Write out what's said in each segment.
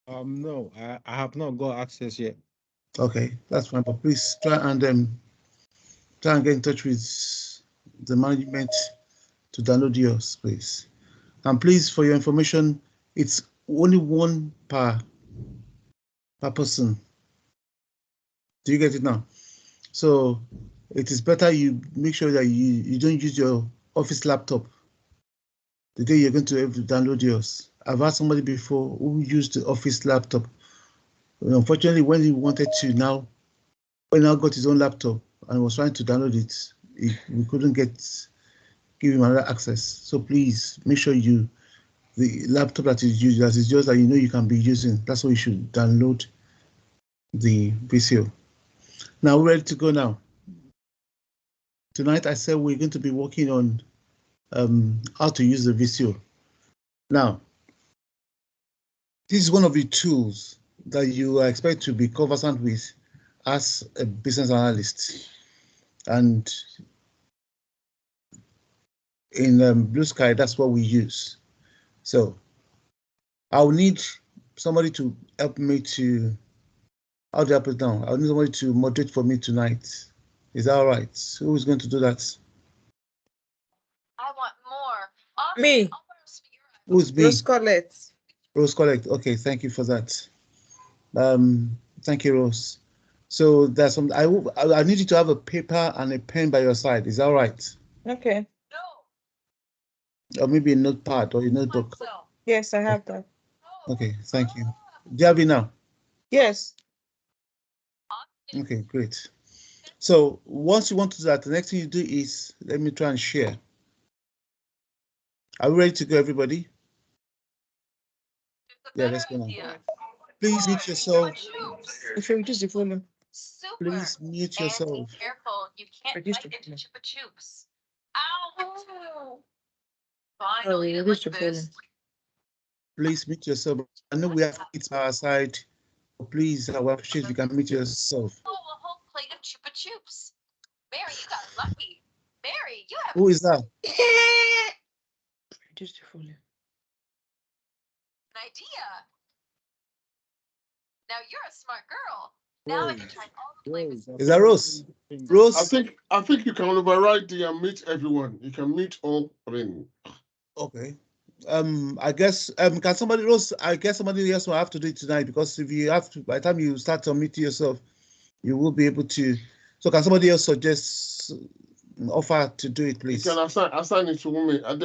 No, I have not got access yet. Okay, that's fine. But please try and get in touch with the management to download yours, please. And please, for your information, it's only one per person. Do you get it now? So it is better you make sure that you don't use your office laptop the day you're going to have to download yours. I've had somebody before who used the office laptop. Unfortunately, when he wanted to now, when he now got his own laptop and was trying to download it, we couldn't give him another access. So please make sure the laptop that is used, that is just that you know you can be using, that's what you should download the VISIO. Now we're ready to go now. Tonight I said we're going to be working on how to use the VISIO. Now, this is one of the tools that you are expected to be conversant with as a business analyst. And in Blue Sky, that's what we use. So I'll need somebody to help me to, how do I put it down? I'll need somebody to moderate for me tonight. Is that all right? Who is going to do that? I want more. Me. Who's me? Rose Colette. Rose Collect. Okay, thank you for that. Thank you, Rose. So there's some. I need you to have a paper and a pen by your side. Is that all right? Okay. No. Or maybe a notepad or a notebook. Yes, I have that. Okay, thank you. Do you have it now? Yes. Okay, great. So once you want to do that, the next thing you do is, let me try and share. Are we ready to go, everybody? Yeah, let's go now. Please mute yourself. If you reduce the volume. Please mute yourself. And be careful. You can't Reduce bite the into volume. Chupa Chups. Ow! Oh, Finally, you reduce lick the volume. this. Please mute yourself. I know we have kids by our side. But please, I would appreciate if you can mute yourself. Oh, a whole plate of Chupa Chups. Mary, you got lucky. Mary, you have Who is that? Reduce the volume. an idea. Now you're a smart girl. Now I can try all the flavors. Is that Rose? I Rose? think you can override the meet everyone. You can meet all. Okay. I guess can somebody else? I guess somebody else will have to do it tonight, because if you have to, by the time you start submitting yourself, you will be able to. So can somebody else suggest, offer to do it, You please? can assign it to women. I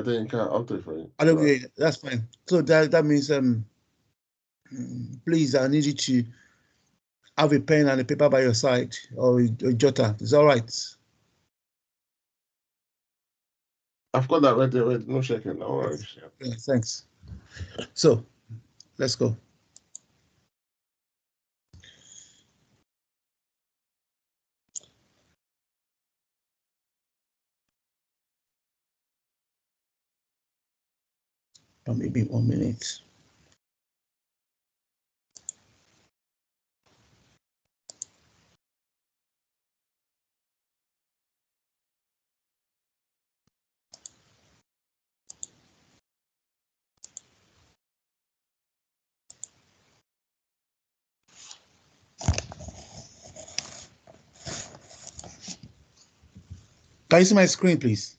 think I'll take for you. I don't know. That's fine. So that means please, I need you to have a pen and a paper by your side, or a jotter. Is all right? I've got that right there. Wait, no second. All right. Yeah, thanks. So let's go. Maybe 1 minute. Can you see my screen, please?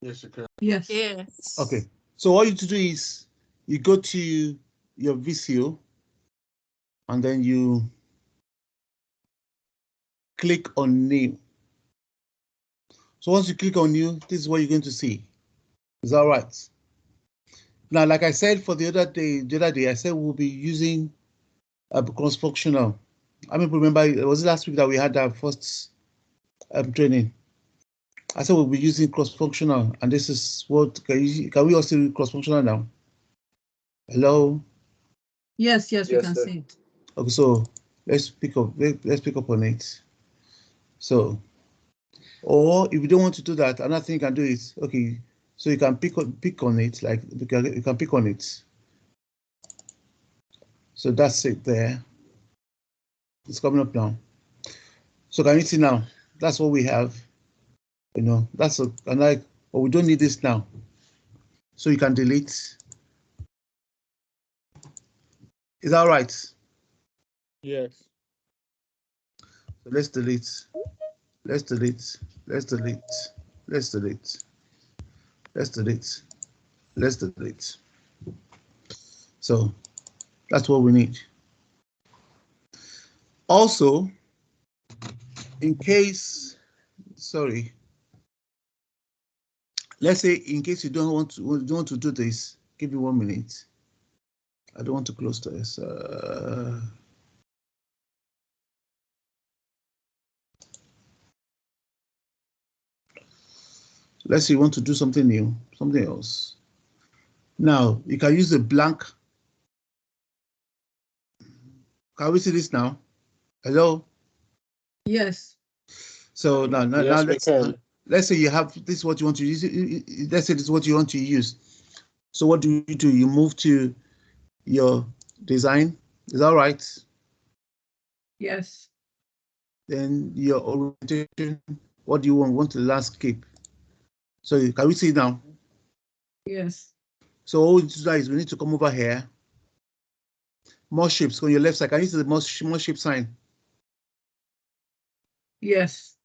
Yes, you can. Yes. Yes. Okay. So what you to do is you go to your VISIO and then you click on new. So once you click on new, this is what you're going to see. Is that right? Now, like I said for the other day, I said we'll be using cross-functional. I mean, remember, it was last week that we had our first training. I said we'll be using cross-functional, and this is what, can we also do cross-functional now? Hello? Yes, we can see it. Okay, so let's pick up on it. So, or if you don't want to do that, another thing you can do is, okay, so you can pick on it, like you can pick on it. So that's it there. It's coming up now. So can you see now? That's what we have. That's and like, but we don't need this now. So you can delete. Is that right? Yes. So let's delete. Let's delete. Let's delete. Let's delete. Let's delete. Let's delete. So that's what we need. Also, in case, sorry, let's say in case you don't want to do this, give me 1 minute. I don't want to close this. Let's say you want to do something new, something else. Now you can use a blank. Can we see this now? Hello. Yes. So now Yes, we can. let's say you have this is what you want to use. Let's say this is what you want to use. So what do? You move to your design. Is that right? Yes. Then your orientation. What do you want? Want the landscape. So can we see now? Yes. So all we need to do is we need to come over here. More shapes on your left side. Can you see the more shape sign? Yes.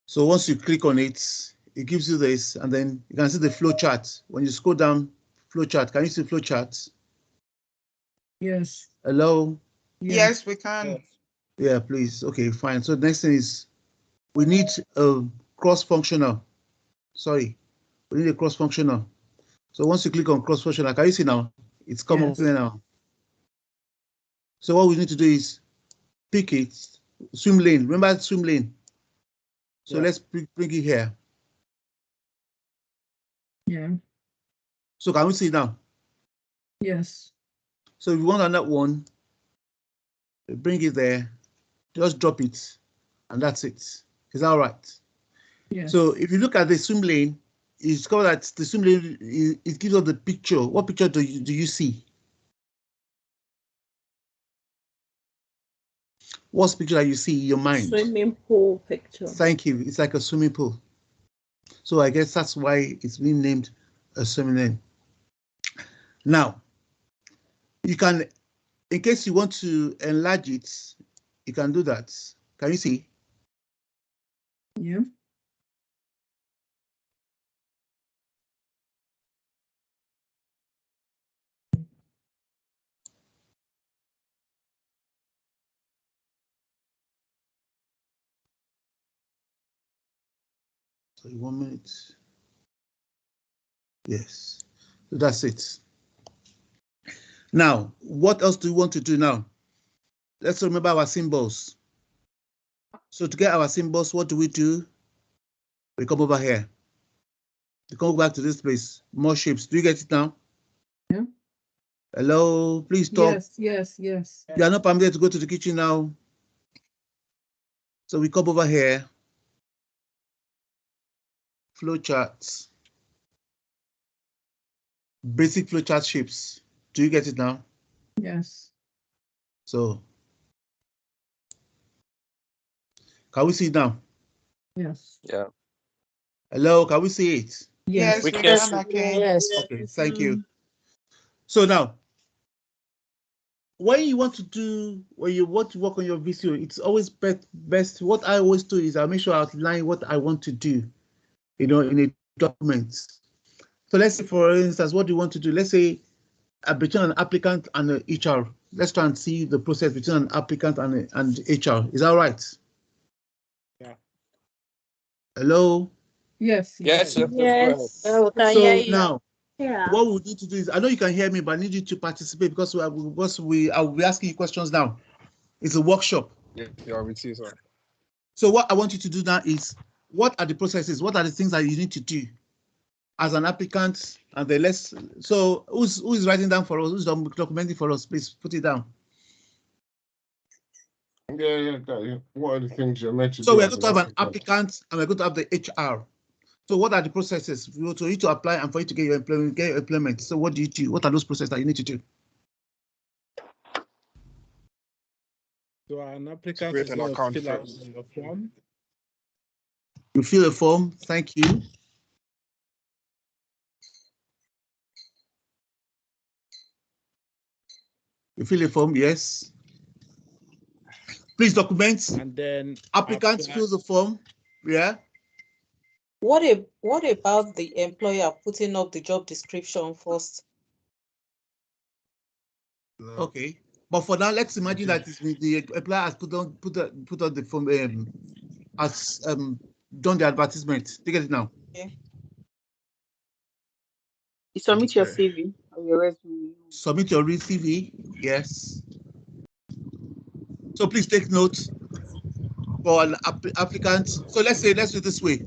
So once you click on it, it gives you this, and then you can see the flow chart. When you scroll down, flow chart. Can you see flow chart? Yes. Hello? Yes, we can. Yes. Yeah, please. Okay, fine. So the next thing is we need a cross-functional. Sorry, we need a cross-functional. So once you click on cross-functional, can you see now? It's come up Yes. there now. So what we need to do is pick it, swim lane. Remember swim lane? So Yeah. let's bring it here. Yeah. So can we see now? Yes. So if you want another one, bring it there, just drop it, and that's it. Is that all right? Yes. So if you look at the swim lane, you discover that the swim lane, it gives us the picture. What picture do you see? What's the picture that you see in your mind? Swimming pool picture. Thank you. It's like a swimming pool. So I guess that's why it's been named a swimming lane. Now, you can, in case you want to enlarge it, you can do that. Can you see? Yeah. So 1 minute. Yes. So that's it. Now, what else do we want to do now? Let's remember our symbols. So to get our symbols, what do? We come over here. We come back to this place. More shapes. Do you get it now? Yeah. Hello, please talk. Yes. Yes. Yes. You are not permitted to go to the kitchen now. So we come over here. Flow charts. Basic flow chart shapes. Do you get it now? Yes. So can we see it now? Yes. Yeah. Hello, can we see it? Yes, Yes. we can can. Okay. Yes. Okay, thank you. So now, when you want to work on your VISIO, it's always best. What I always do is I make sure I outline what I want to do, in a document. So let's say, for instance, what do you want to do? Let's say between an applicant and an HR. Let's try and see the process between an applicant and HR. Is that right? Yeah. Hello? Yes. Yes. Yes. Go ahead. Yes. Oh, can So hear you. now, Yeah. what we need to do is, I know you can hear me, but I need you to participate because I will be asking you questions now. It's a workshop. Yeah, with you, sir. So what I want you to do now is, what are the processes? What are the things that you need to do as an applicant? And then so who is writing down for us? Who's documenting for us? Please put it down. Yeah. What are the things you're meant to So do? we're as going to have an applicant? applicant and we're going to have the HR. So what are the processes for you to apply and for you to get your employment? So what do you do? What are those processes that you need to do? So an applicant Create is an going to account fill out first. the form. You fill a form. Thank you. You fill a form, yes. Please document. And then Applicants apply. fill the form. Yeah. What about the employer putting up the job description first? Okay. But for now, let's imagine that the employer has put on the form, has done the advertisement. You get it now? Okay. You submit your CV or your resume. Submit your real CV. Yes. So please take note for an applicant. So let's do it this way.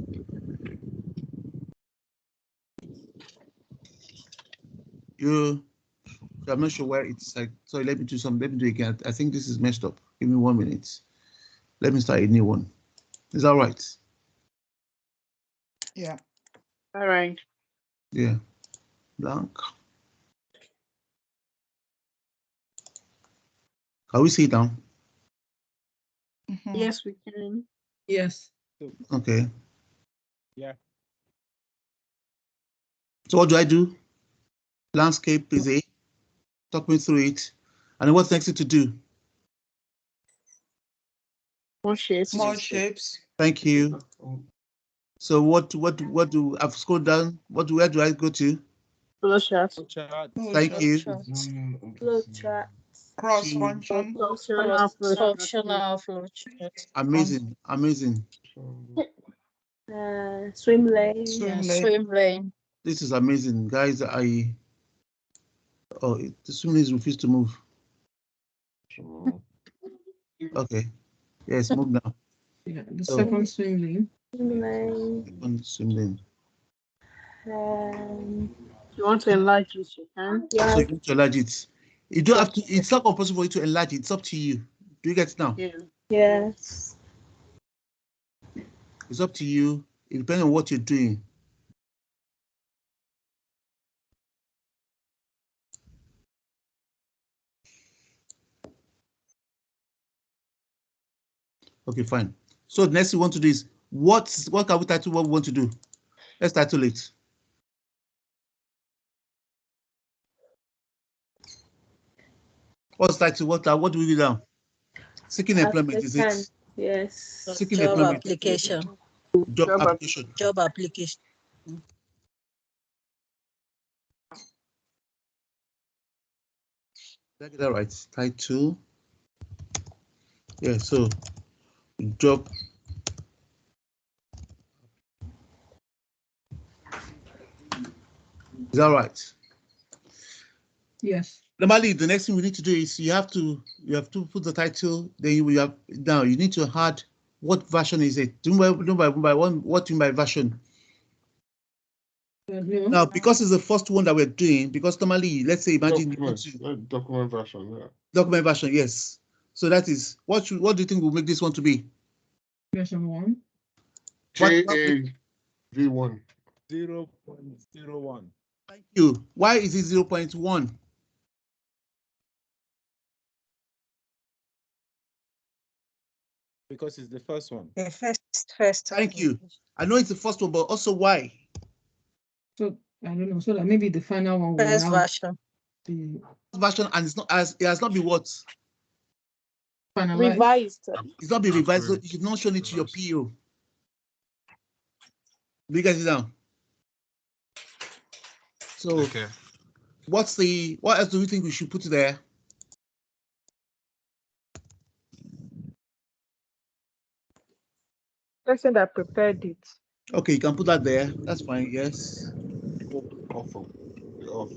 I'm not sure where it's like. Sorry, let me do it again. I think this is messed up. Give me 1 minute. Let me start a new one. Is that right? Yeah. All right. Yeah. Blank. Can we see it now? Yes, we can. Yes. Okay. Yeah. So what do I do? Landscape is A. Talk me through it. And then what's next to do? More shapes. More shapes. Thank you. So what do I've scrolled down? Where do I go to? Flow chart. Chart. Thank you. Flow chart. Cross function. Functional flow chart. Functional flow chart. Amazing. Swim lane. Swim lane. Swim lane. This is amazing, guys. The swim lanes refuse to move. Okay. Yes, move now. Yeah. The second swim lane. Swim lane. Swim lane. If you want to enlarge it, you can. Yeah. So you need to enlarge it. You don't have to. It's not compulsory for you to enlarge it. It's up to you. Do you get it now? Yeah. Yes. It's up to you. It depends on what you're doing. Okay, fine. So the next thing we want to do is what can we title what we want to do? Let's title it. What's title? What do we do now? Seeking employment, is it? Yes. Seeking Job employment. application. Job application. Job application. Did I get that right? Title. Yeah, so job. Is that right? Yes. Normally, the next thing we need to do is you have to put the title. Then you need to add what version is it? What do you mean by version? No. Now, because it's the first one that we're doing, because normally, let's say, imagine you want to Document version. Yeah. document version, yes. So that is what do you think will make this one to be? Version 1. JAV1. 0.01. Thank you. Why is it 0.1? Because it's the first one. The first. Thank you. I know it's the first one, but also why? So I don't know. So that maybe the final one will First now version. be Version, and it has not been what? finalized. Revised. It's not been revised, so you've not shown it to your PO. Do you guys now? So Okay. what else do you think we should put there? Person that prepared it. Okay, you can put that there. That's fine. Yes. Awful.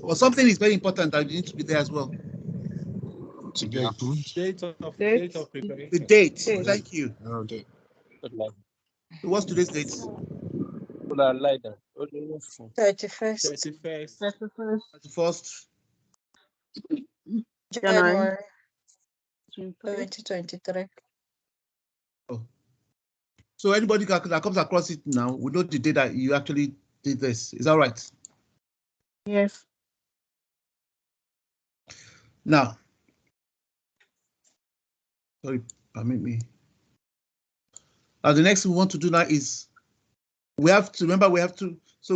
But something is very important that you need to be there as well. To be approved. Date of preparation. The date. Date. Thank you. Oh, okay. So what's today's date? 31st. 31st. 1st. January 2023. So anybody that comes across it now, we know the day that you actually did this. Is that right? Yes. Now, sorry, permit me. Now the next thing we want to do now is so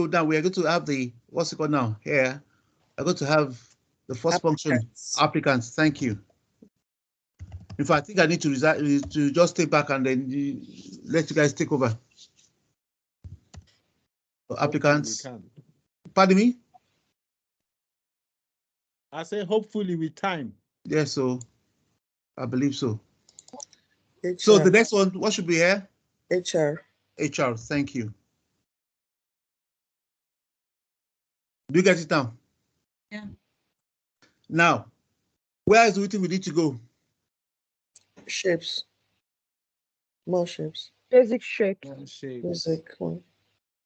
now we are going to have the, what's it called now? Here, I'm going to have The first function, applicants. Thank you. In fact, I think I need to just stay back and then let you guys take over. So applicants. Pardon me? I say hopefully with time. Yes, so I believe so. HR. So the next one, what should be here? HR. HR, thank you. Do you get it now? Yeah. Now, where is the written we need to go? Shapes. More shapes. Basic shapes. Basic one.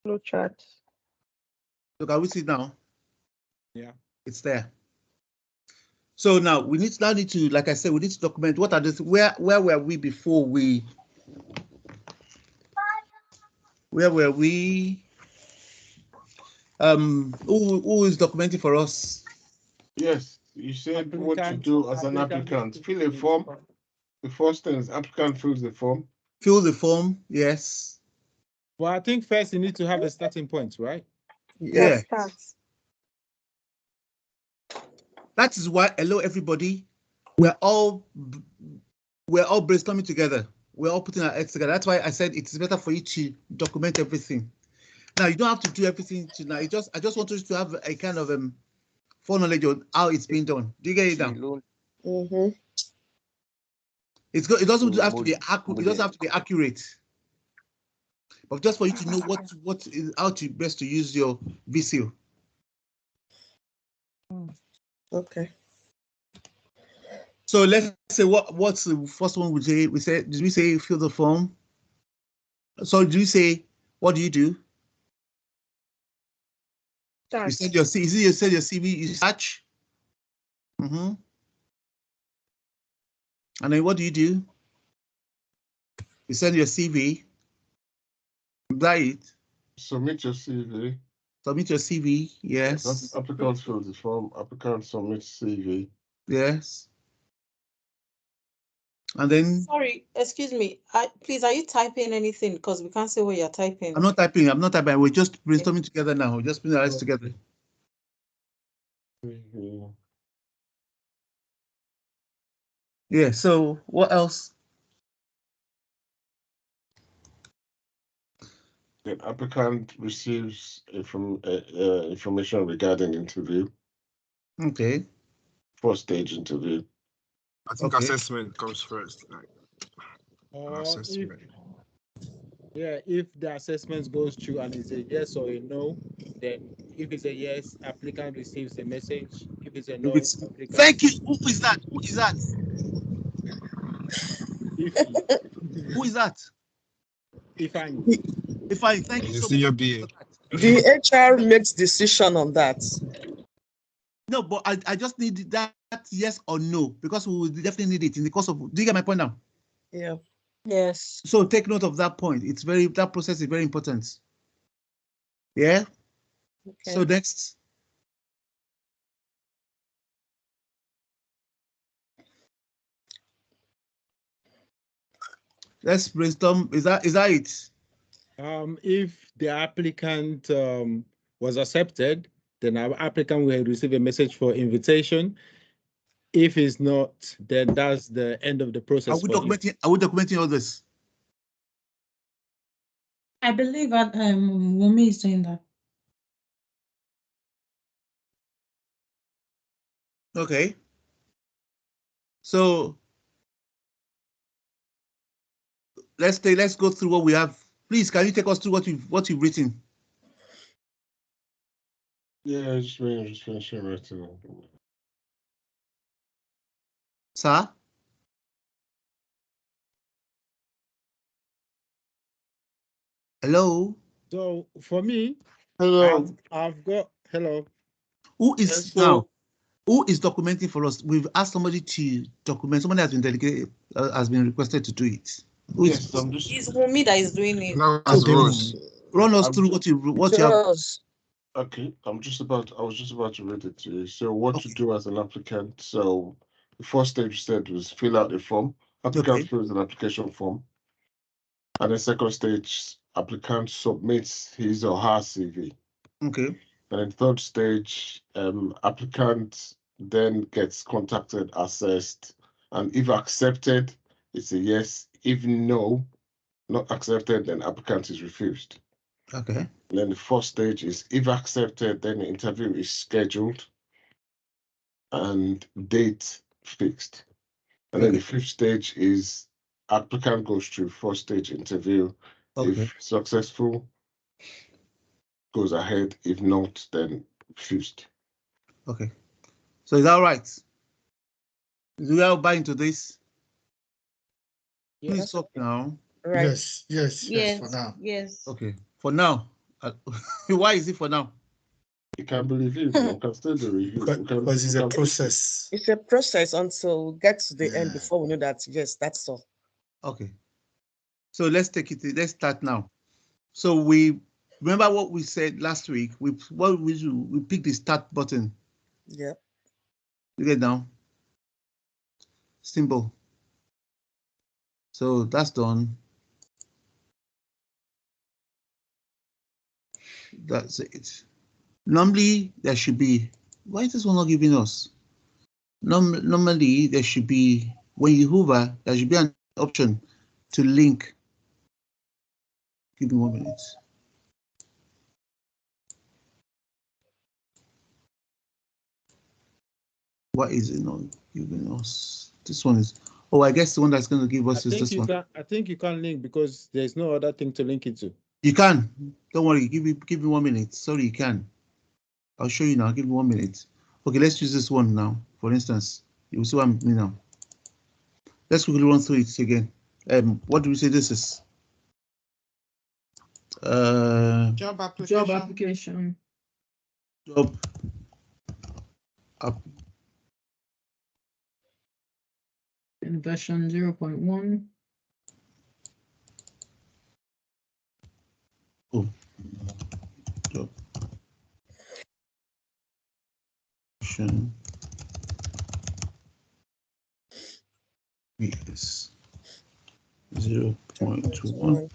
Flow charts. So can we see it now? Yeah. It's there. So now we need to, like I said, we need to document what are the where were we before we? Where were we? Who is documenting for us? Yes, you said what to do as an applicant. Fill a form. The first thing is applicant fills the form. Fill the form, yes. Well, I think first you need to have a starting point, right? Yeah. Starts. That is why, hello everybody, we're all brainstorming together. We're all putting our heads together. That's why I said it's better for you to document everything. Now you don't have to do everything tonight. I just want you to have a kind of foreknowledge on how it's being done. Do you get it now? Mm-hmm. It's good. It doesn't have to be accurate. It doesn't have to be accurate. But just for you to know what is how to best to use your VISIO. Okay. So let's say what's the first one we say? Did we say fill the form? So do you say what do you do? Start. You said your CV, you search. And then what do? You send your CV. Right. Submit your CV. Submit your CV. Yes. Applicant fills the form. Applicant submits CV. Yes. And then. Sorry, excuse me. Please, are you typing anything? Because we can't see what you're typing. I'm not typing. We're just brainstorming together now. We're just putting our eyes together. Yeah. So what else? The applicant receives information regarding interview. Okay. First stage interview. I think assessment comes first. Assessment. If the assessment goes through and it's a yes or a no, then if it's a yes, applicant receives a message. If it's a no, thank you. Who is that? Who is that? Who is that? If I thank you so much. Your BA. The HR makes decision on that. No, but I just need that yes or no, because we will definitely need it in the course of. Do you get my point now? Yeah. Yes. So take note of that point. That process is very important. Yeah. Okay. So next. Let's brainstorm. Is that it? If the applicant was accepted, then our applicant will receive a message for invitation. If it's not, then that's the end of the process. Are we documenting all this? I believe that Wumi is doing that. Okay. So let's go through what we have. Please, can you take us through what you've written? Yeah, just finishing writing. Sir? Hello? So for me, hello. I've got hello. Who is now? Who is documenting for us? We've asked somebody to document. Somebody has been delegated, has been requested to do it. It's Wumi that is doing it. Run us through what you have. Okay, I was just about to read it to you. So what you do as an applicant. So the first stage you said was fill out a form. Applicant fills an application form. And the second stage, applicant submits his or her CV. Okay. And in third stage, applicant then gets contacted, assessed, and if accepted, it's a yes. If no, not accepted, then applicant is refused. Okay. And then the fourth stage is if accepted, then the interview is scheduled and date fixed. And then the fifth stage is applicant goes through first stage interview. Okay. If successful, goes ahead. If not, then refused. Okay. So is that right? Do we all buy into this? Yes. Please talk now. Right. Yes, for now. Yes. Okay. For now. Why is it for now? It can be reviewed. We can still be reviewed. Because it's a process. It's a process until we get to the end Yeah. before we know that, yes, that's all. Okay. So let's take it. Let's start now. So we remember what we said last week. What we do, we pick the start button. Yeah. You get down. Symbol. So that's done. That's it. Normally there should be. Why is this one not giving us? Normally there should be, when you hover, there should be an option to link. Give me 1 minute. What is it not giving us? This one is. Oh, I guess the one that's going to give us is this one. I think you can't link because there's no other thing to link it to. You can. Don't worry. Give me 1 minute. Sorry, you can. I'll show you now. Give me 1 minute. Okay, let's use this one now. For instance, you see what I mean now. Let's quickly run through it again. What do we say this is? Job application. Job application. Job app. In version 0.1. Oh. Job. Yes. 0.1.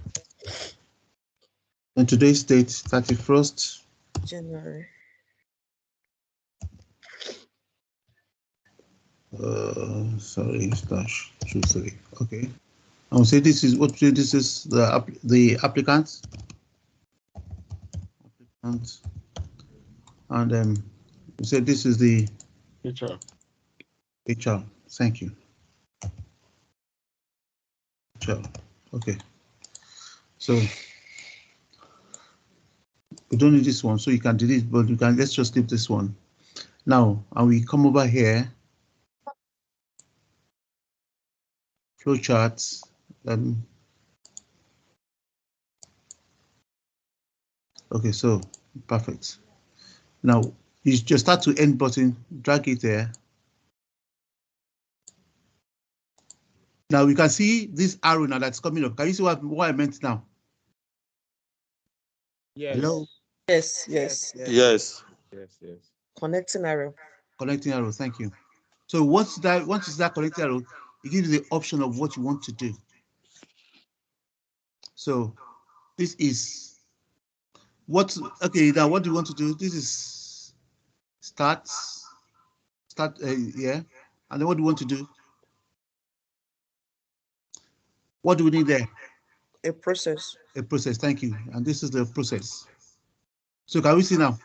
And today's date, 31st January. Sorry, slash 23. Okay. I will say this is what this is the applicant. And we said this is the HR. HR. Thank you. HR. Okay. So we don't need this one, so you can delete, but you can, let's just leave this one. Now, and we come over here. Flow charts. Okay, so perfect. Now you just start to end button, drag it there. Now we can see this arrow now that's coming up. Can you see what I meant now? Yes. Hello? Yes. Yes. Connecting arrow. Connecting arrow, thank you. So once you see that connecting arrow, it gives you the option of what you want to do. So this is okay, now what do you want to do? This is start, yeah. And then what do you want to do? What do we need there? A process. A process, thank you. And this is the process. So can we see now?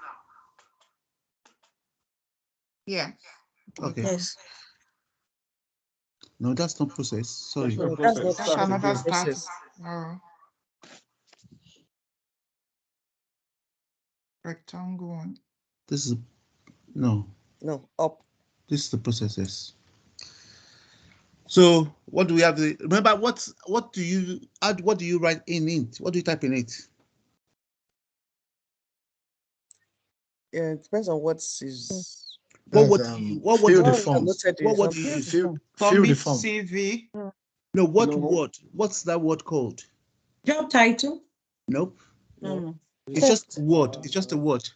Yeah. Okay. Yes. No, that's not process. Sorry. No, that's not That's another start. process. Rectangle one. This is no. No, up. This is the processes. So what do we have? Remember what do you add? What do you write in it? What do you type in it? Yeah, it depends on what is. What Fill the forms. What word Some- do you use? Fill the form. CV. No, what word? What's that word called? Job title. Nope. No. It's just a word. It's just a word.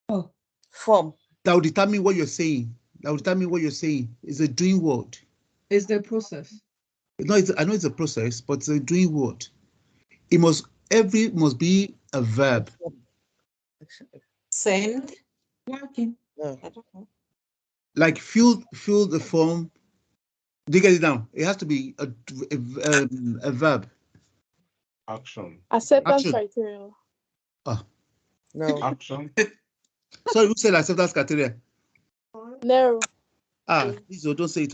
Oh, form. That will determine what you're saying. That will determine what you're saying. It's a doing word. is the process. No, I know it's a process, but it's a doing word. It must be a verb. Send. Working. No. I don't know. like fill the form. Do you get it now? It has to be a verb. Action. Acceptance Action. criteria. No. Action. Sorry, who said acceptance criteria? No. VISIO, don't say it.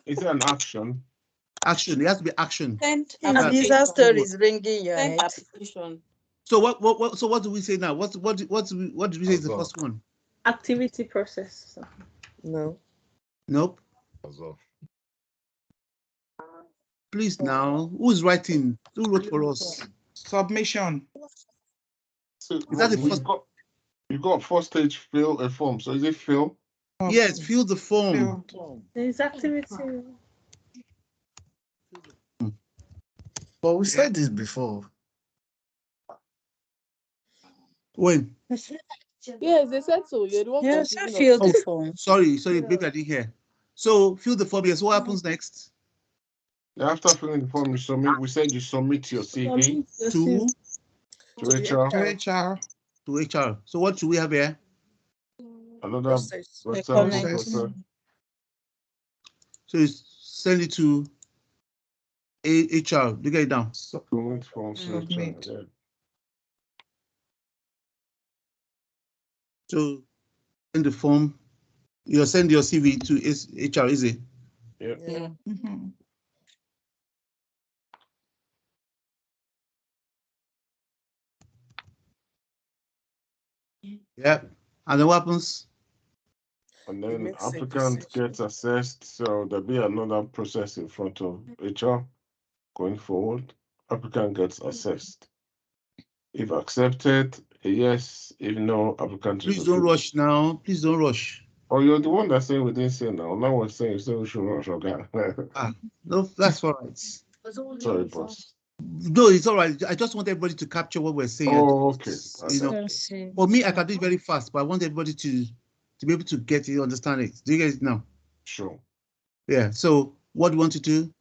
Is it an action? Action. It has to be action. Send Lisa story is ringing your Send head. application. So what do we say now? What did we say is the first one? Activity process. No. Nope. Please now, who's writing? Who wrote for us? Submission. So Is that the first? You got first stage fill a form. So is it fill? Yes, fill the form. There's activity. But we said this before. When? Yes, they said so. You're the one confusing fill us. the form. Sorry, maybe I didn't hear. So fill the form. Yes. What happens next? After filling the form, you submit. We said you submit your CV to HR. To HR. So what should we have here? Another process. process. So you send it to HR. You get it down. Supplement form to HR. Yeah. So in the form, you send your CV to HR, is it? Yeah. Yeah. And then what happens? And then applicant gets assessed. So there'll be another process in front of HR going forward. Applicant gets assessed. If accepted, a yes. If no, applicant. Please don't rush now. Please don't rush. Oh, you're the one that's saying we didn't say now. Now we're saying we should rush. Okay. No, that's all right. Sorry, boss. No, it's all right. I just want everybody to capture what we're saying. Oh, okay. You know, for me, I can do it very fast, but I want everybody to be able to get it, understand it. Do you get it now? Sure. Yeah. So what do you want to do?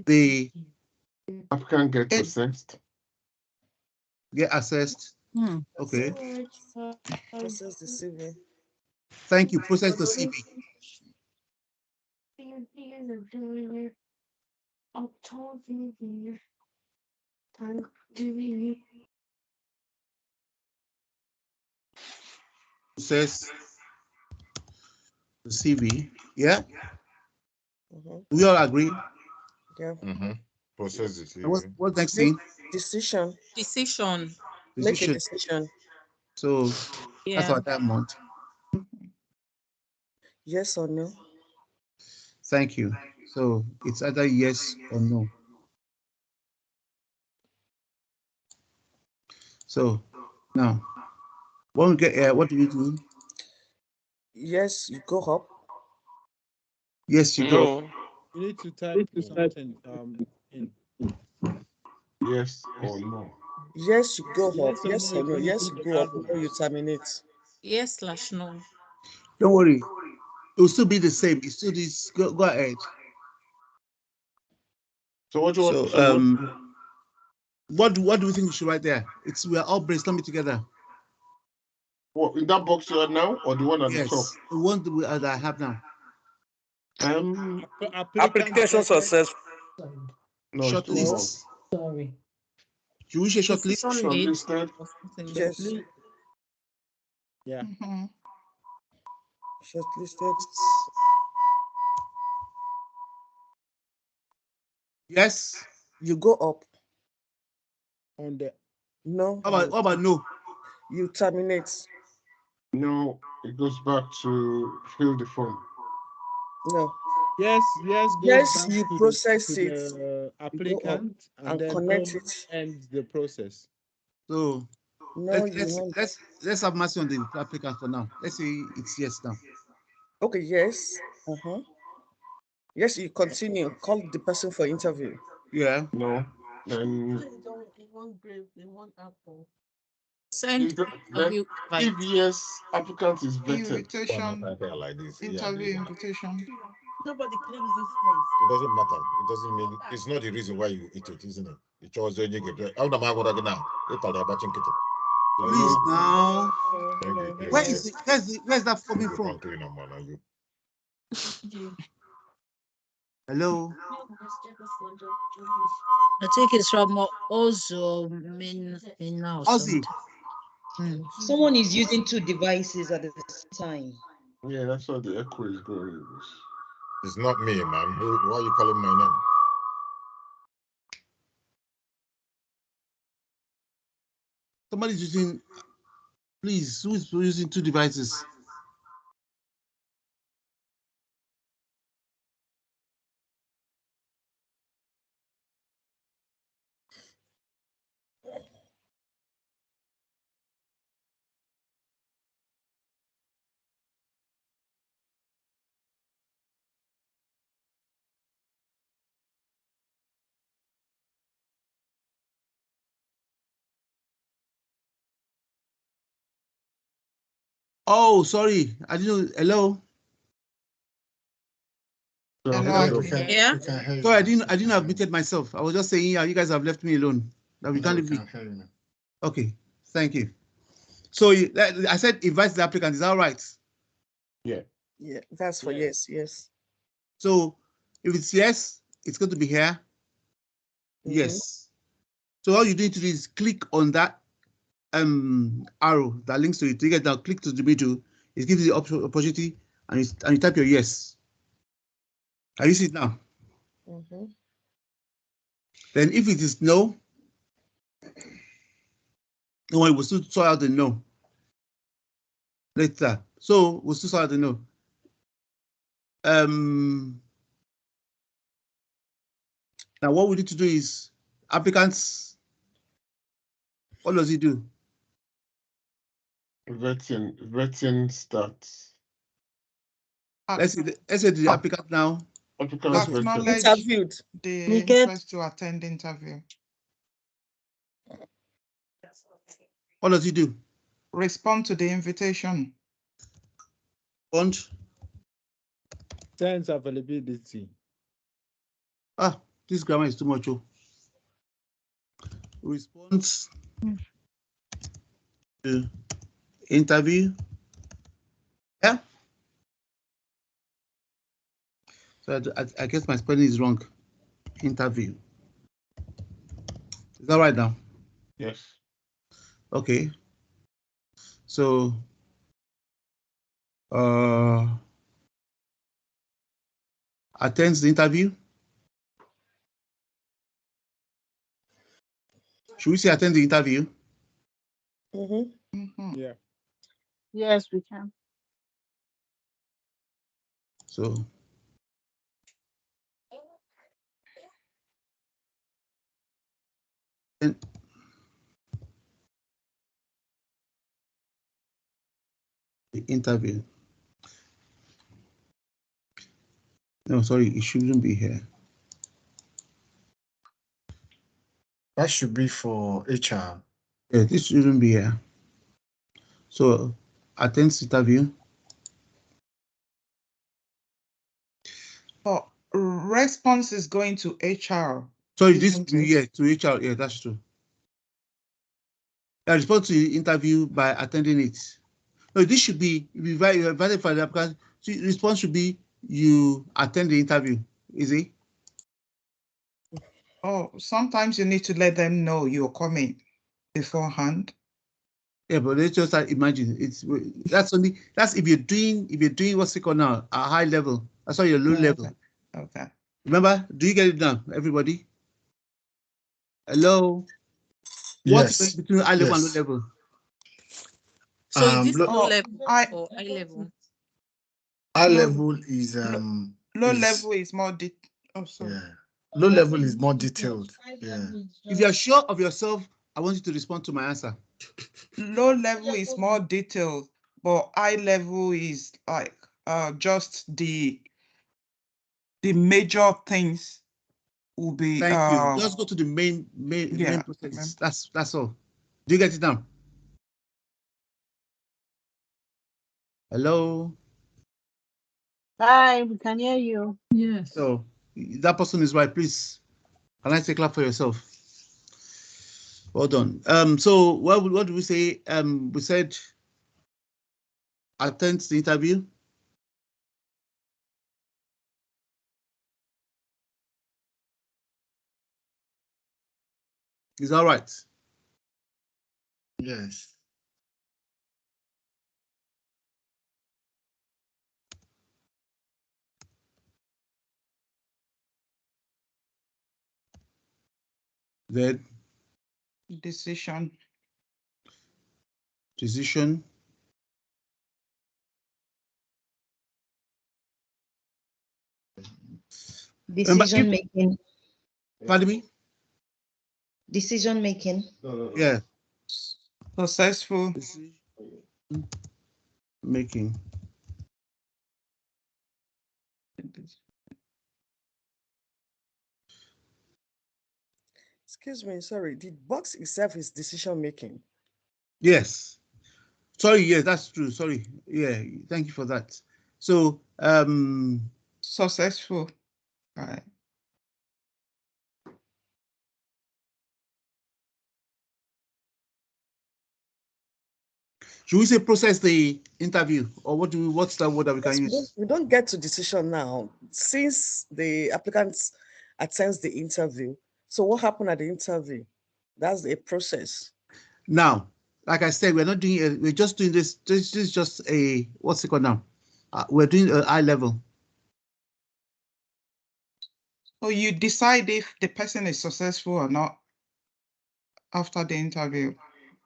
The applicant get assessed. Get assessed. Okay. Process the CV. Thank you. Process the CV. Process the CV. Yeah. We all agree. Yeah. Process the CV. What's next thing? Decision. Make a decision. So that's our diamond. Yes or no? Thank you. So it's either yes or no. So now, when we get here, what do we do? Yes, you go up. Yes, you go up. You need to type something in. Yes or no. Yes, you go up. Yes or Yes no or no? is Yes, you anything go up arrow. before you terminate. Yes/no. Don't worry. It will still be the same. It's still this. Go ahead. So what do you want? What do we think we should write there? We are all brainstorming together. What in that box you are now, or the one at the top? The one that I have now. Application success. No, shortlist. Sorry. Do you wish a shortlist? Shortlisted. Yes. Yeah. Shortlisted. Yes. You go up. On the No. What about no? You terminate. No, it goes back to fill the form. No. Yes, Yes, you process it. The applicant and then connect it. End the process. So no, let's have mercy on the applicant for now. Let's say it's yes now. Okay, yes. Yes, you continue. Call the person for interview. Yeah. No. Then Send if yes, applicant is vetted. Interview invitation. Nobody claims this place. It doesn't matter. It doesn't mean it's not the reason why you eat it, isn't it? It was when you get how am I going to now? Please now. Thank you. Where's that coming from? Hello. I think it's from Ozo in now. Ozzy. Someone is using two devices at the same time. Yeah, that's why the echo is going. It's not me, man. Why are you calling my name? Somebody's using, please, who's using two devices? Oh, sorry. I didn't know. Hello. Yeah. Sorry, I didn't have muted myself. I was just saying, yeah, you guys have left me alone. That we can't leave me. Okay, thank you. So I said invite the applicant. Is that right? Yeah, that's for yes. So if it's yes, it's going to be here. Yes. So all you need to do is click on that arrow that links to it. You get down, click to the middle. It gives you the opportunity, and you type your yes. Can you see it now? Then if it is no, no one will still sort out the no later. So we'll still sort out the no. Now what we need to do is applicants. What does he do? Vetting starts. Let's say the applicant now. Acknowledge interviewed. The interest to attend interview. What does he do? Respond to the invitation. Respond. Sends availability. Ah, this grammar is too much. Oh. Response to interview. Yeah. So I guess my spelling is wrong. Interview. Is that right now? Yes. Okay. So attends the interview. Should we say attend the interview? Yeah. Yes, we can. So then the interview. No, sorry, it shouldn't be here. That should be for HR. Yeah, this shouldn't be here. So attends interview. But response is going to HR. Sorry, this to HR. Yeah, that's true. I respond to the interview by attending it. No, this should be valid for the applicant. So response should be you attend the interview. Is it? Oh, sometimes you need to let them know you're coming beforehand. Yeah, but let's just imagine that's if you're doing what's it called now, a high level. That's why you're low level. Okay. Remember, do you get it now, everybody? Hello? What's Yes. between high level and low level? So is this low level or high level? High level is low level is more yeah. Low level is more detailed. Yeah. If you're sure of yourself, I want you to respond to my answer. Low level is more detailed, but high level is like just the major things will be. Thank you. Just go to the main process. That's all. Do you get it now? Hello. Hi, we can hear you. Yes. So that person is right. Please, can I take clap for yourself? Well done. So what do we say? We said attends the interview? Is that right? Yes. Then Decision. decision. Decision making. Pardon me? Decision making. Yeah. Successful. Decision making. Excuse me, sorry. The box itself is decision making. Yes. Sorry, yes, that's true. Sorry. Yeah, thank you for that. So Successful. All right. should we say process the interview, or what's the word that we can use? We don't get to decision now since the applicant attends the interview. So what happened at the interview? That's a process. Now, like I said, we're not doing it, we're just doing this. This is just a, what's it called now? We're doing a high level. So you decide if the person is successful or not after the interview.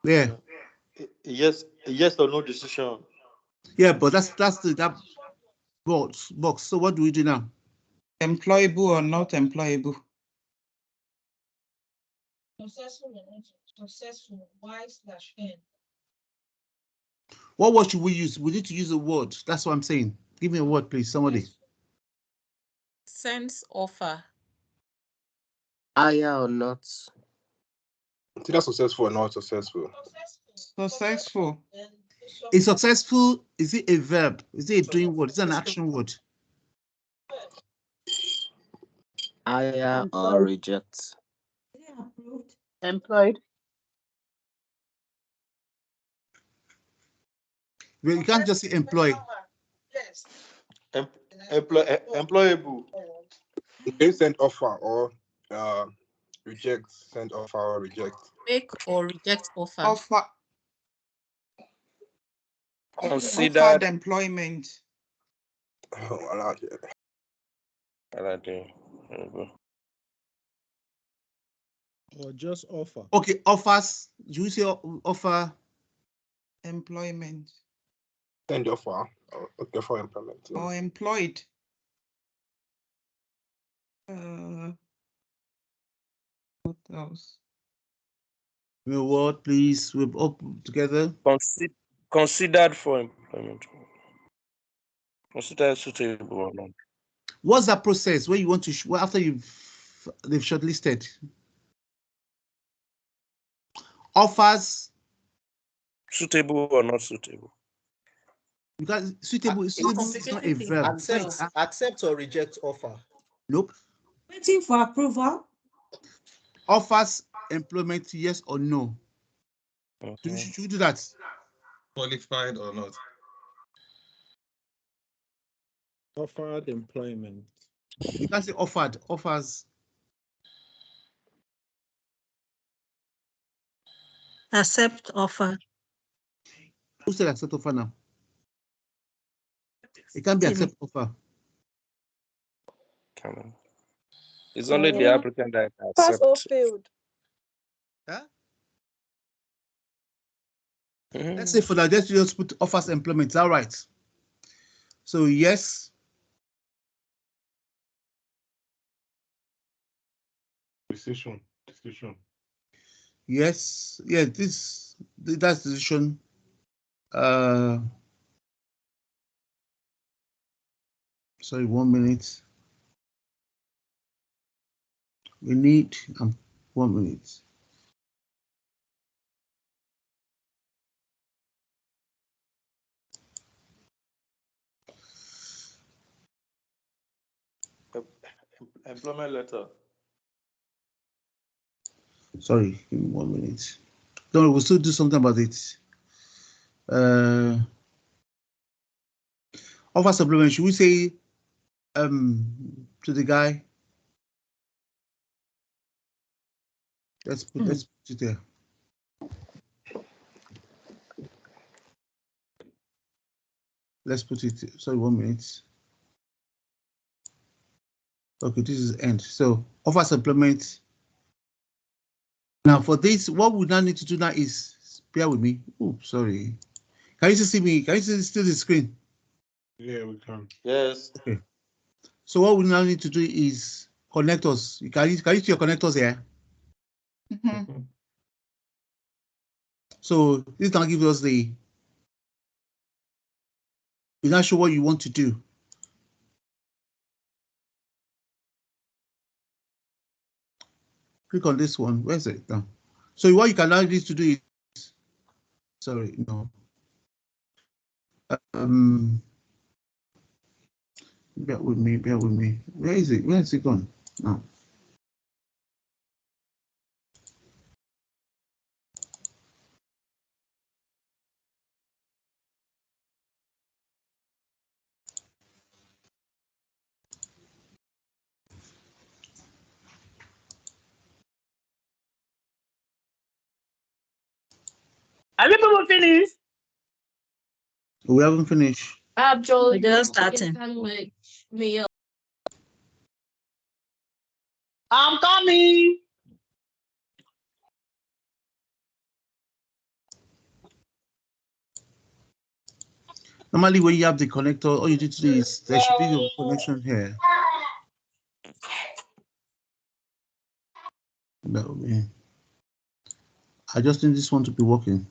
Yeah. Yes or no decision. Yeah, but that's that box. So what do we do now? Employable or not employable? Successful or not successful, Y/N. What word should we use? We need to use a word. That's what I'm saying. Give me a word, please, somebody. Sense offer. Higher or not? It's either successful or not successful. Successful. Is successful, is it a verb? Is it a doing word? Is it an action word? Higher or reject? Employed. Well, you can't just say employ. Yes. Employable. They send offer or reject, send offer or reject. Make or reject offer. Offer. Considered. Offered employment. Oh, I like it. Or just offer. Okay, offers. Do you say offer? Employment. Send offer. Okay, for employment. Or employed. What else? The word, please. We're up together. Considered for employment. Considered suitable or not. What's that process where you want to after they've shortlisted? Offers. Suitable or not suitable? Because suitable is not a verb. Accept or reject offer. Nope. Waiting for approval. Offers employment, yes or no? Should we do that? Qualified or not? Offered employment. You can't say offered. Offers. Accept offer. Who said accept offer now? It can't be accept offer. It's only the applicant that Pass accepts. or failed. Huh? Let's say for that, let's just put offers employment. Is that right? So yes. Decision. Yes. Yeah. That's decision. Sorry, 1 minute. We need 1 minute. Employment letter. Sorry, give me 1 minute. Don't worry, we'll still do something about it. Offer supplement, should we say to the guy? Let's put it there. Let's put it, sorry, 1 minute. Okay, this is end. So offer supplement. Now for this, what we now need to do now is, bear with me. Oh, sorry. Can you see me? Can you see the screen? Yeah, we can. Yes. Okay. So what we now need to do is connectors. Can you see your connectors here? So this now gives us the, you now show what you want to do. Click on this one. Where's it now? So what you can now need to do is, sorry, no. Bear with me, bear with me. Where is it? Where is it gone? Now. Are people finished? We haven't finished. I'm just starting. Me up. I'm coming. Normally, when you have the connector, all you need to do is there should be a connection here. That would be. I just need this one to be working.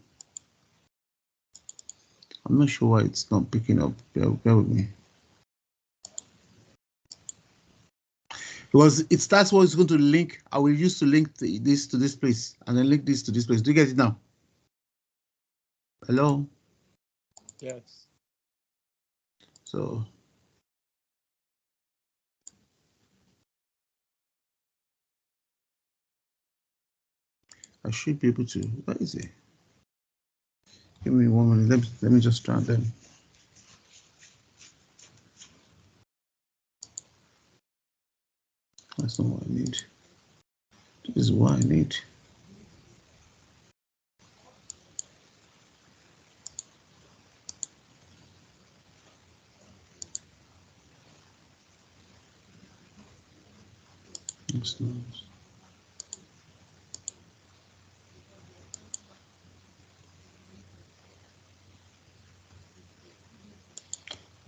I'm not sure why it's not picking up. Bear with me. Because it starts what it's going to link. I will use to link this to this place and then link this to this place. Do you get it now? Hello? Yes. So I should be able to. What is it? Give me 1 minute. Let me just try them. That's not what I need. This is what I need. That's nice.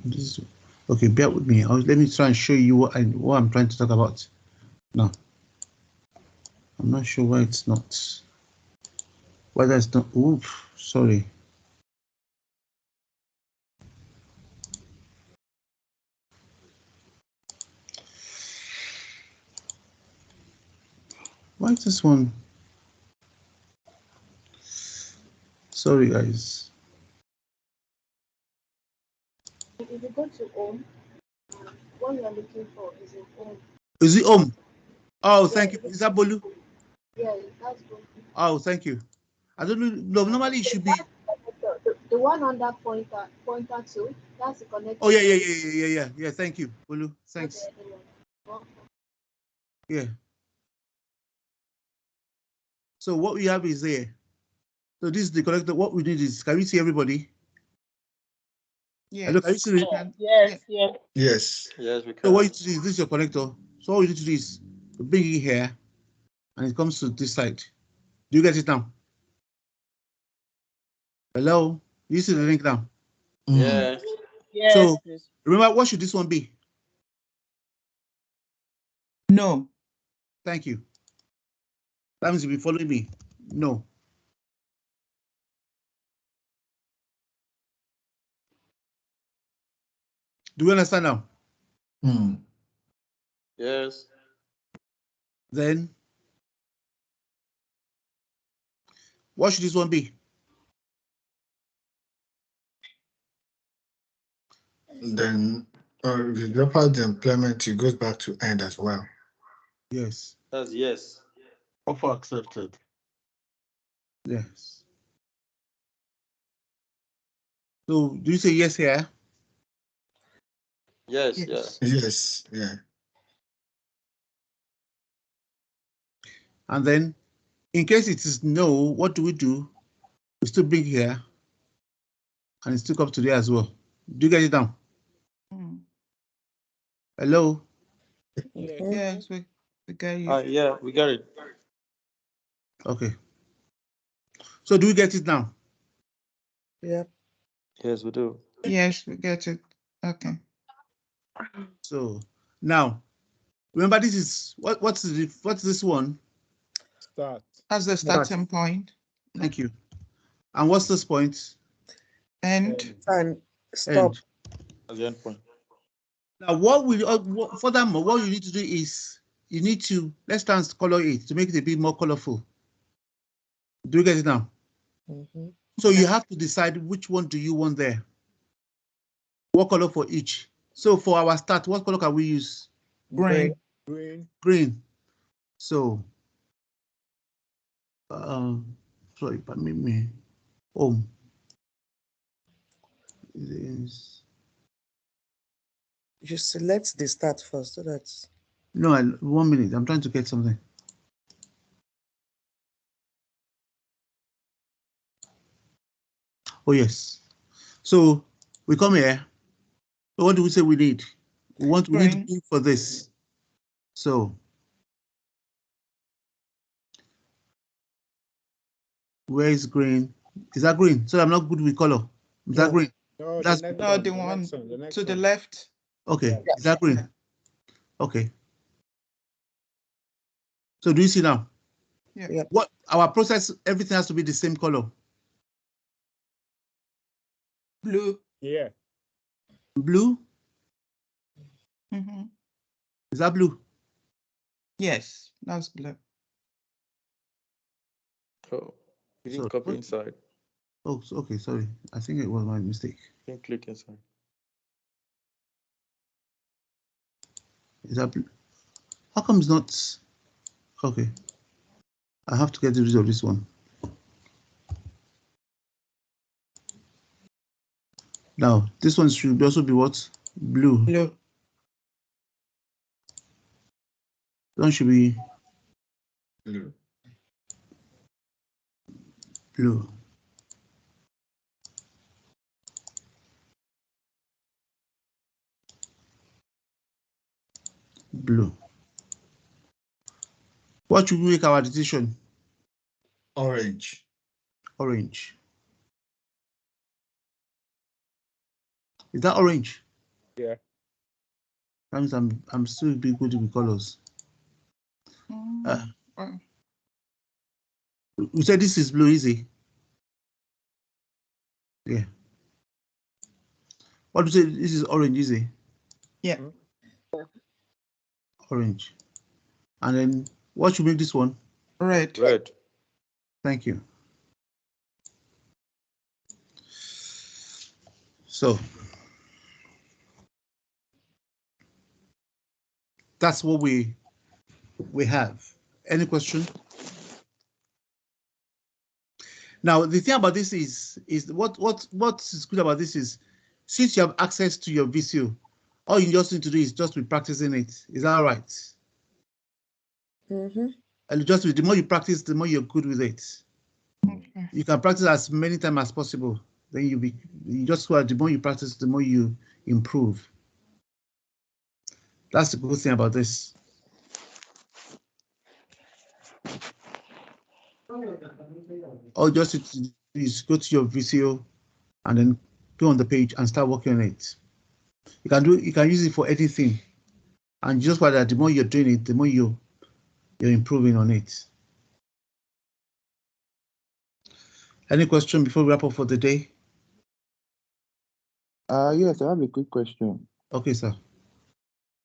This is, okay, bear with me. Let me try and show you what I'm trying to talk about. Now, I'm not sure why it's not. Why that's not. Oof, sorry. Why is this one? Sorry, guys. If you go to home, what you are looking for is a home. Is it home? Oh, thank you. Is that Bolu? Yeah, that's good. Oh, thank you. I don't know. No, normally it should be. The one on that pointer to, that's the connector. Oh, yeah. Thank you, Bolu. Thanks. Yeah. So what we have is there. So this is the connector. What we need is, can we see everybody? Yes. Hello, can you see it? Yes. Yes. Yes, we So what you can. need to do is, this is your connector. So all you need to do is bring it here, and it comes to this side. Do you get it now? Hello? You see the link now? Yes. Yes, So please. remember, what should this one be? No. Thank you. That means you'll be following me. No. Do you understand now? Yes. Then what should this one be? Then if you drop out the employment, it goes back to end as well. Yes. That's yes. Offer accepted. Yes. So do you say yes here? Yes, Yes. Yes, yeah. And then, in case it is no, what do? We still bring here, and it still comes to there as well. Do you get it now? Mm. Hello? Yes, we get you. yeah, we got it. Okay. So do we get it now? Yeah. Yes, we do. Yes, we get it. Okay. So now, remember this is what's this one? Start. That's the starting point. Thank you. And what's this point? And And stop. End. That's the end point. Now, furthermore, what you need to do is you need to let's try and color it to make it a bit more colorful. Do you get it now? So you have to decide which one do you want there. What color for each? So for our start, what color can we use? green. Green. So, sorry, pardon me. Is You select the start first, so that's no. 1 minute. I'm trying to get something. Oh yes. So we come here. So what do we say we need? We need green for this. So where is green? Is that green? So I'm not good with color. Is that green? No, That's the one next to the one. left. okay. Yeah. Is that green? Okay. So do you see now? Yeah. What our process? Everything has to be the same color. Blue. Yeah. Blue. Is that blue? Yes, that's blue. Oh, you didn't copy inside. Oh, okay. Sorry. I think it was my mistake. You can click inside. Is that blue? How come it's not? Okay. I have to get rid of this one. Now, this one should also be what? Blue. Blue. One should be blue. Blue. Blue. What should we make our decision? Orange. Orange. Is that orange? Yeah. That means I'm still be good with colors. We said this is blue, easy. Yeah. What do you say? This is orange, easy. Yeah. Orange. And then what should make this one? Red. Red. Thank you. So that's what we have. Any question? Now the thing about this is what is good about this is since you have access to your VISIO, all you just need to do is just be practicing it. Is that right? And just the more you practice, the more you're good with it. Okay. You can practice as many times as possible. Then you just the more you practice, the more you improve. That's the good thing about this. All just is go to your VISIO and then go on the page and start working on it. You can use it for anything. And just by that, the more you're doing it, the more you're improving on it. Any question before we wrap up for the day? Yes, I have a quick question. Okay, sir.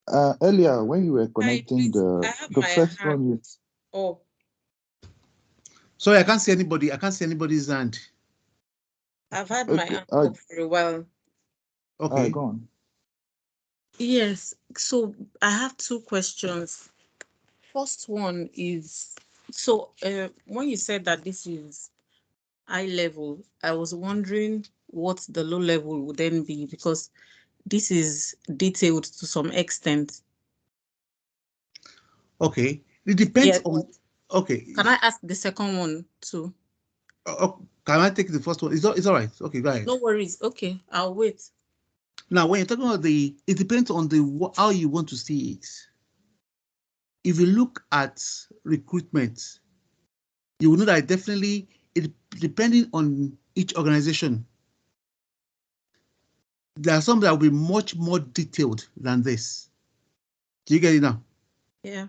Earlier when you were connecting the first one you Oh. Sorry, I can't see anybody. I can't see anybody's hand. I've had my hand up for a while. Okay. Go on. Yes, so I have two questions. First one is, so when you said that this is high level, I was wondering what the low level would then be, because this is detailed to some extent. Okay, it depends Yeah. on. Okay. Can I ask the second one too? Can I take the first one? It's all right. Okay, go ahead. No worries. Okay, I'll wait. Now, when you're talking about it depends on how you want to see it. If you look at recruitment, you will know that definitely depending on each organization, there are some that will be much more detailed than this. Do you get it now? Yeah.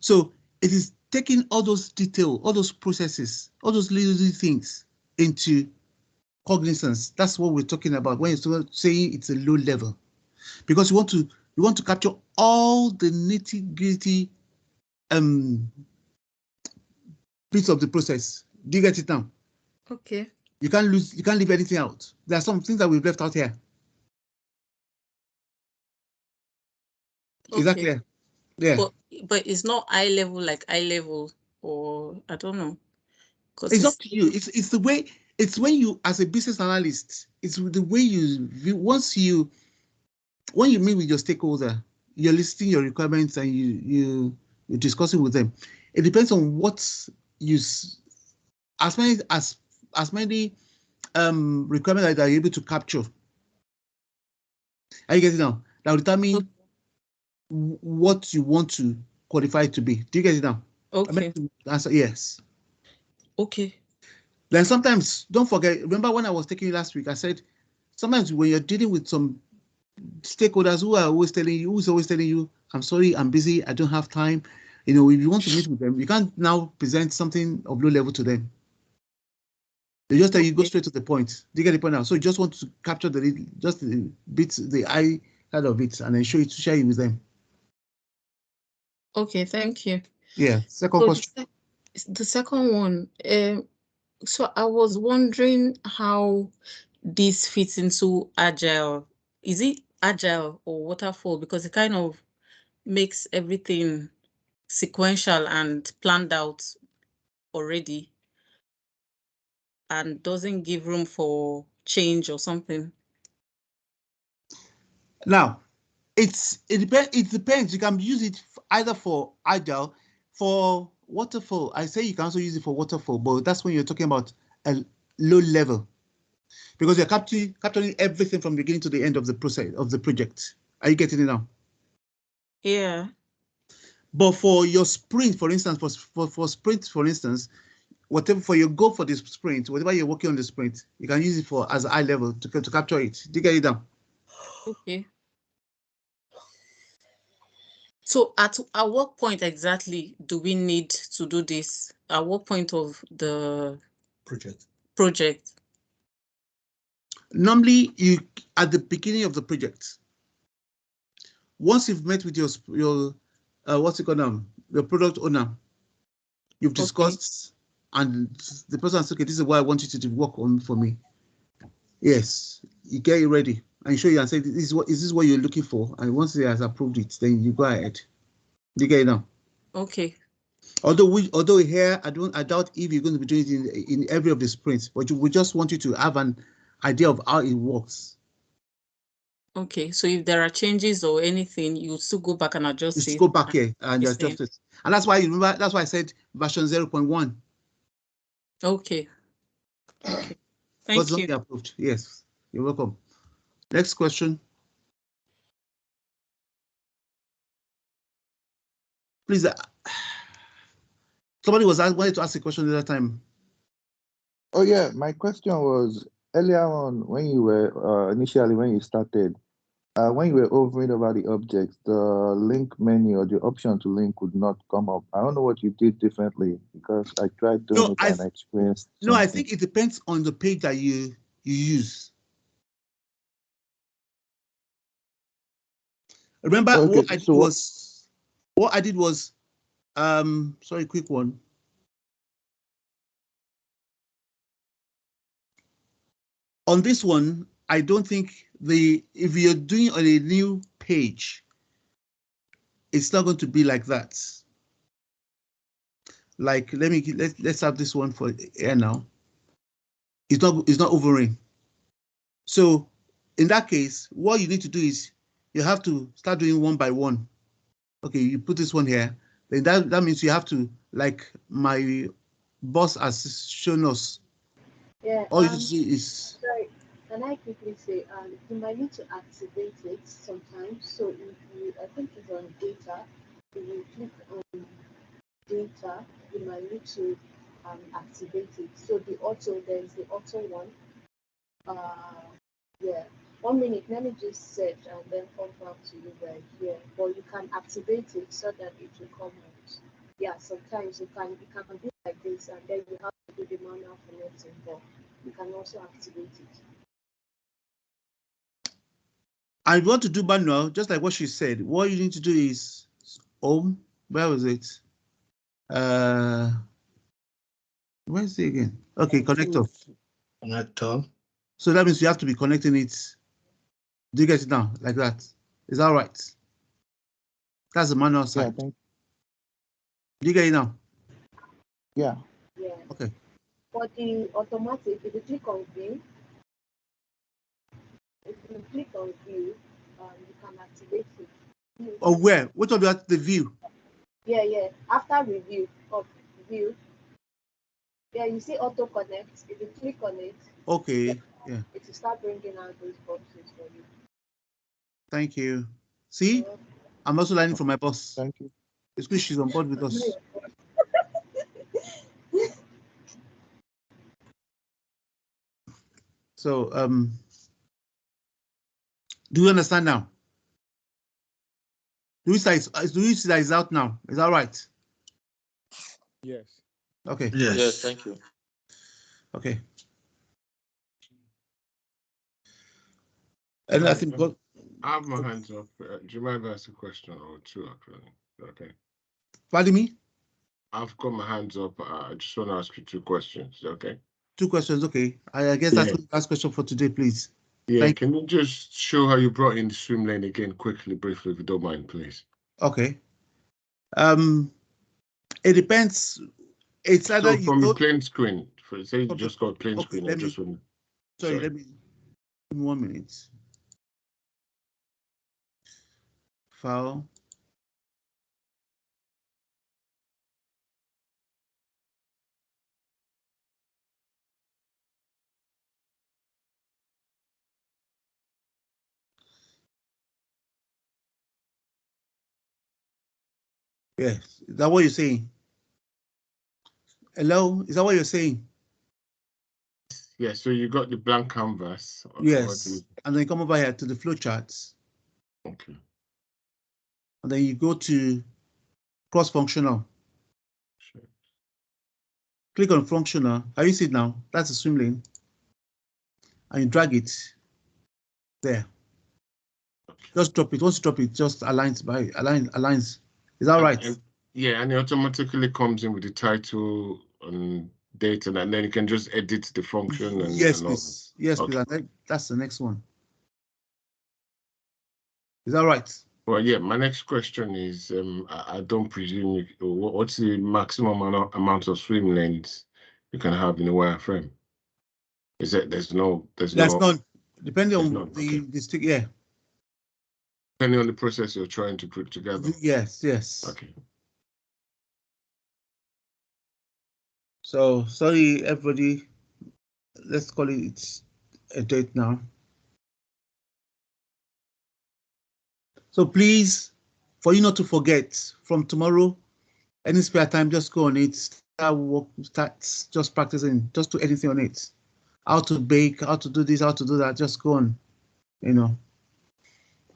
So it is taking all those detail, all those processes, all those little things into cognizance. That's what we're talking about when you're saying it's a low level, because you want to capture all the nitty-gritty bits of the process. Do you get it now? Okay. You can't leave anything out. There are some things that we've left out here. Okay. Is that clear? Yeah. But it's not eye level like eye level, or I don't know. It's up to you. It's the way. It's when you, as a business analyst, it's the way you view. When you meet with your stakeholder, you're listing your requirements and you're discussing with them. It depends on what you as many requirements that are able to capture. Are you getting now? That will determine what you want to qualify it to be. Do you get it now? Okay. Answer yes. Okay. Then sometimes, don't forget, remember when I was taking you last week, I said, sometimes when you're dealing with some stakeholders who's always telling you, I'm sorry, I'm busy, I don't have time. If you want to meet with them, you can't now present something of low level to them. They just tell you, go straight to the point. Do you get the point now? So you just want to capture the bits, the eye side of it, and then share it with them. Okay, thank you. Yeah, second question. The second one, so I was wondering how this fits into agile. Is it agile or waterfall? Because it kind of makes everything sequential and planned out already and doesn't give room for change or something. Now, it depends. You can use it either for agile, for waterfall. I say you can also use it for waterfall, but that's when you're talking about a low level, because you're capturing everything from the beginning to the end of the process of the project. Are you getting it now? Yeah. But for your sprint, for instance, for sprint, for instance, whatever for your goal for this sprint, whatever you're working on the sprint, you can use it for as a high level to capture it. Do you get it down? Okay. So at what point exactly do we need to do this? At what point of the project? Normally, you at the beginning of the project. Once you've met with your what's it called now, your product owner, you've discussed, and the person says, okay, this is what I want you to work on for me. Yes, you get it ready and show you and say, is this what you're looking for? And once he has approved it, then you go ahead. You get it now? Okay. Although here I doubt if you're going to be doing it in every of the sprints, but we just want you to have an idea of how it works. Okay, so if there are changes or anything, you still go back and adjust it. You go back here and adjust it. And that's why you remember, that's why I said version 0.1. Okay. Okay. Thank you. Approved. Yes, you're welcome. Next question. Please, somebody wanted to ask a question the other time. Oh yeah, my question was earlier on when you were initially when you started, when you were hovering over the objects, the link menu or the option to link would not come up. I don't know what you did differently, because I tried doing it and I experienced something. I think it depends on the page that you use. Remember, what I did was, sorry, quick one. On this one, I don't think if you're doing on a new page, it's not going to be like that. Like, let's have this one for here now. It's not hovering. So in that case, what you need to do is you have to start doing one by one. Okay, you put this one here. Then that means you have to, like my boss has shown us. Yeah. All you need to do is. Sorry, can I quickly say, you might need to activate it sometimes. So if you, I think it's on data. If you click on data, you might need to activate it. So the auto, there's the auto one. Yeah. 1 minute. Let me just search and then come back to you guys. Yeah. But you can activate it so that it will come out. Yeah. Sometimes you can do like this, and then you have to do the manual connecting. But you can also activate it. I want to do manual, just like what she said. What you need to do is home. Where was it? Where's it again? Okay, connector. Connector. So that means you have to be connecting it. Do you get it now? Like that? Is that right? That's the manual side. Yeah, Do you get it now? Yeah. Yeah. Okay. For the automatic, if you click on view, you can activate it. Oh, where? Which one do you have the view? Yeah. After review of view, yeah, you see auto connect. If you click on it, Okay. Yeah. it will start bringing out those boxes for you. Thank you. See, I'm also learning from my boss. Thank you. It's good she's on board with us. So, do you understand now? Do you see that it's out now? Is that right? Yes. Okay. Yes, thank you. Okay. And I think I have my hands up. Do you mind if I ask a question or two, actually? Okay. Pardon me? I've got my hands up. I just want to ask you two questions. Okay. 2 questions. Okay. I guess that's the last question for today, please. Yeah. Can you just show how you brought in the swim lane again, quickly, briefly, if you don't mind, please? Okay. It depends. It's either so from the plain screen. Say you just got plain okay, screen. let I just me, want. sorry, let me. Give me 1 minute. File. Yes. Is that what you're saying? Hello? Is that what you're saying? Yeah, so you got the blank canvas. Yes. And then you come over here to the flow charts. Okay. And then you go to cross-functional. Sure. Click on functional. Are you see it now? That's the swim lane. And you drag it there. Okay. Just drop it. Once you drop it, just aligns. Is that right? Yeah, and it automatically comes in with the title and date, and then you can just edit the function. And yes, and please. Yes, okay. please. That's the next one. Is that right? Well, yeah. My next question is, I don't presume what's the maximum amount of swim lanes you can have in a wireframe? Is it there's none. Depending on the stick, yeah. Depending on the process you're trying to put together. Yes. Okay. So sorry, everybody. Let's call it a date now. So please, for you not to forget, from tomorrow, any spare time, just go on it. Start just practicing, just do anything on it. How to bake, how to do this, how to do that. Just go on.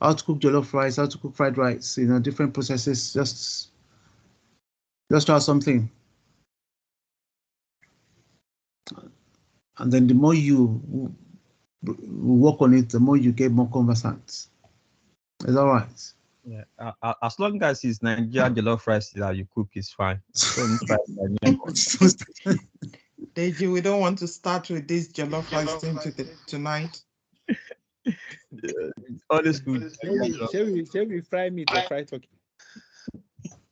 How to cook jollof rice, how to cook fried rice. Different processes. Just try something. And then the more you work on it, the more you get more conversant. Is that right? Yeah, as long as it's Nigerian jollof rice that you cook, is fine. Deji, we don't want to start with this jollof rice thing tonight. Always good. Shall we fry meat or fry turkey?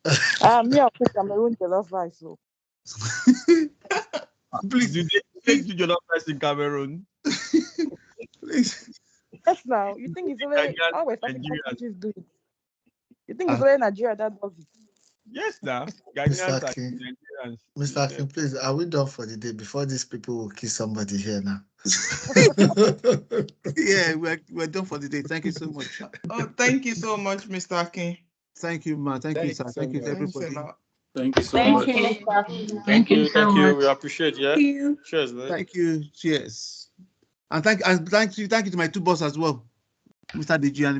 Me, I'll cook Cameroon jollof rice. So. Please, do they do jollof rice in Cameroon? Please. Yes, now you think it's only Nigerian how West African Nigerians. countries do it? You think it's only Nigeria that does it? Yes, now. Mr. Ghanaians are King, Nigerians. Mr. King, please, are we done for the day before these people will kill somebody here now? Yeah, we're done for the day. Thank you so much. Oh, thank you so much, Mr. Akin. Thank you, ma. Thank you, sir. Thanks so Thank you to much. Thanks a everybody. lot. Thank you so Thank much. you, Mr. Akin. Thank you. so Thank you. much. We appreciate. Yeah. Thank you. Cheers, mate. Thank you. Cheers. And thank you to my two boss as well, Mr. DG and